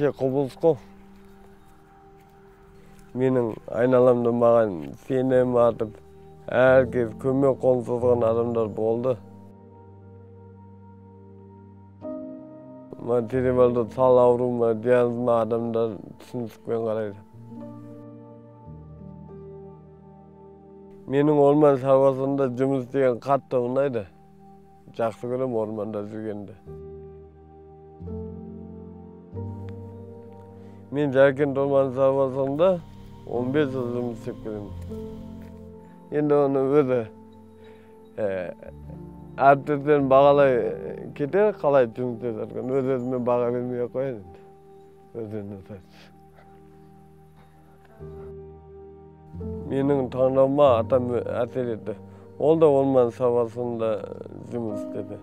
Birinci құбылыс. Менің айналамда маған сенім артып, әркез көмек қол созған адамдар болды. Материалды сал ауруыма диагнозыма адамдар түсіністікпен қарайды. Менің орман шаруасында жұмыс істеген қатты ұнайды. Жақсы көрем орманда жүргенді. Мен Жаркент орман шаруасында 15 жыл жұмыс істеп келемін. Енді оны өзі әріптестерін бағалай кетер, қалай жұмыс істеп жатқан. Өз-өзіме баға бермей қояйын. Өз-өзіне сәтсіз. Менің таңдауыма атам әсер етті. Ол да орман шаруасында жұмыс істеді.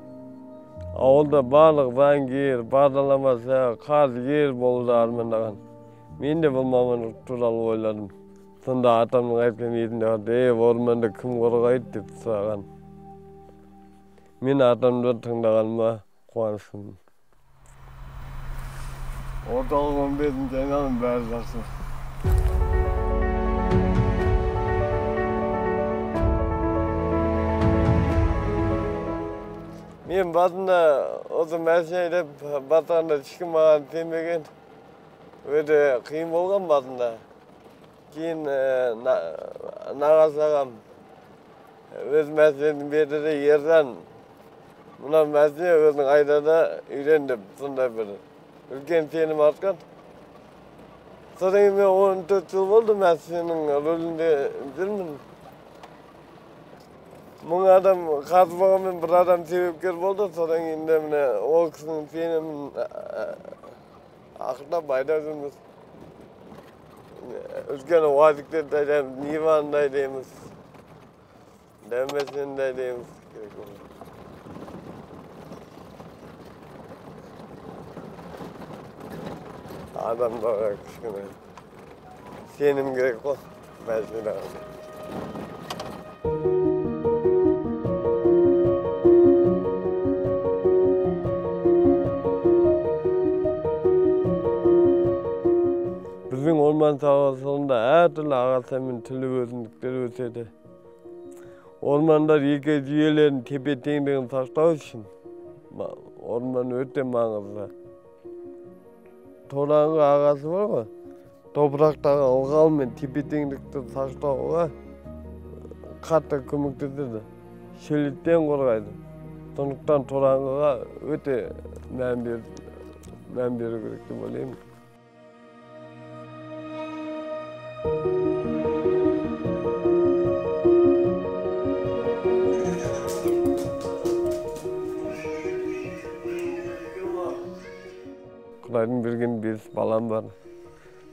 Ауылда барлық заңгер, бағдарламасы, қаржыгер болуды армандаған. Мен де бұл мамандық туралы ойладым. Сонда атамның айтқан есімде қалды, орманды кім қорғайды деп сұраған. Мен атамды тыңдағаныма қуаныштымын. Орталық 15-ші айналым бәрі жақсы. Мен басында осы мәшіне айдап бастағанда ешкім маған сенбеген. Өте қиын болған басында. Кейін нағашы ағам өз мәшінені берді де Ержан, мына мәшіне өзің айдада үйрен деп сондай бір үлкен сенім артқан. Содан кейін мен 14 жыл болды мәшіненің рөлінде жүрмін. 1000 адам қатысып болғанмен бір адам себепкер болды. Содан кейін де міне ол кісінің сенімін ақтап айдап жүрміз. Үлкен уазиктерді айдаймыз, Ниваны айдаймыз, Дәмесінді айдаймыз. Адамдарға кішкене сенім керек қой, мәшінеде. Біздің орман шаруашылығында әртүрлі ағаштар мен түрлі өсімдіктер өседі. Ормандар екі жүйелердің тепе-теңдігін сақтау үшін орман өте маңызды. Тораңғы ағашы бар ғой, топырақтағы ылғал мен тепе-теңдікті сақтауға қатты көмектеседі. Шөлейттен қорғайды. Сондықтан тораңғыға өте мән беру керек деп ойлаймын. Құдайдың берген 5 балам бар.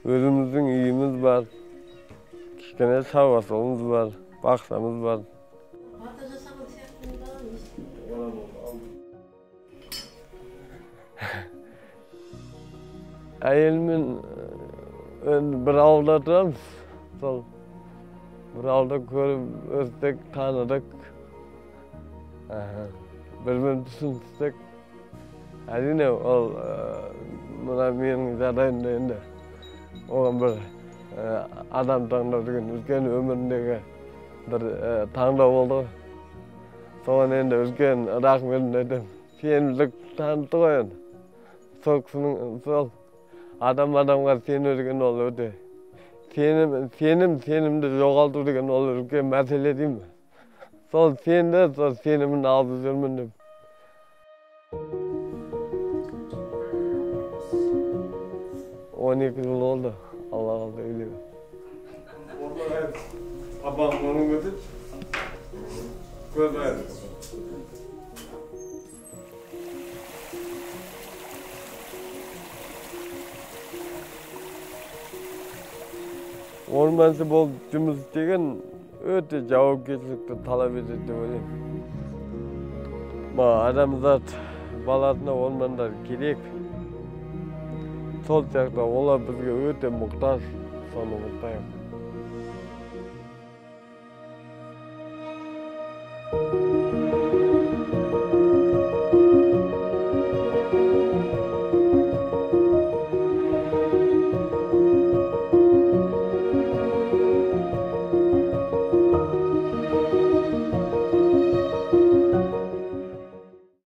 Өзіміздің үйіміз бар. Кішкене шаруашылығымыз бар, бақшамыз бар. Әйелмен бір ауылда тұрамыз. Сол бір ауылда көріп өстік, таныдық. Бір-бірін түсіністік. Әрине ол мына менің жағдайымда енді оған бір адам таңдау деген үлкен өміріндегі бір таңдау болды. Соған енді үлкен рахметімді айтамын. Сенімділік танытты ғой енді. Сол кісінің сол адам-адамға сену деген ол өте. Сенімді жоғалту деген ол үлкен мәселе деймін. Сол сенді, сол сенімін алып жүрмін деп. Он 12 жыл oldu. Allah kaldı öyle. Orada abam onu götür. Göz ayır. Ormancı болып жұмыс істеген өте жауапкершілікті талап етеді деп ойлаймын. Адамзат баласына ормандар керек. Сол сияқты олар бізге өте мұқтаж, соны ұмытпайық.